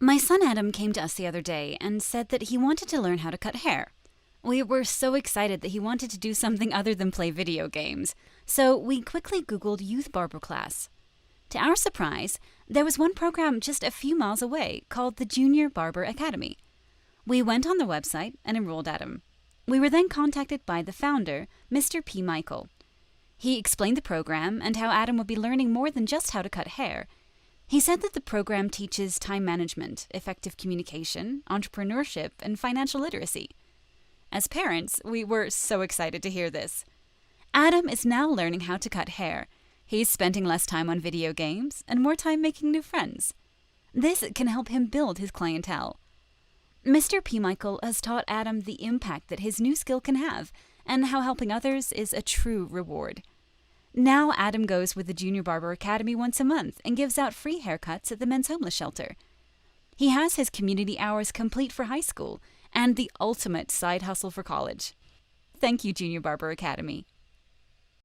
My son Adam came to us the other day and said that he wanted to learn how to cut hair. We were so excited that he wanted to do something other than play video games, so we quickly Googled youth barber class. To our surprise, there was one program just a few miles away called the Junior Barber Academy. We went on the website and enrolled Adam. We were then contacted by the founder, Mr. P.Michael. He explained the program and how Adam would be learning more than just how to cut hair. He said that the program teaches time management, effective communication, entrepreneurship, and financial literacy. As parents, we were so excited to hear this. Adam is now learning how to cut hair. He's spending less time on video games and more time making new friends. This can help him build his clientele. Mr. P.Michael has taught Adam the impact that his new skill can have and how helping others is a true reward. Now Adam goes with the Junior Barber Academy once a month and gives out free haircuts at the men's homeless shelter. He has his community hours complete for high school and the ultimate side hustle for college. Thank you, Junior Barber Academy.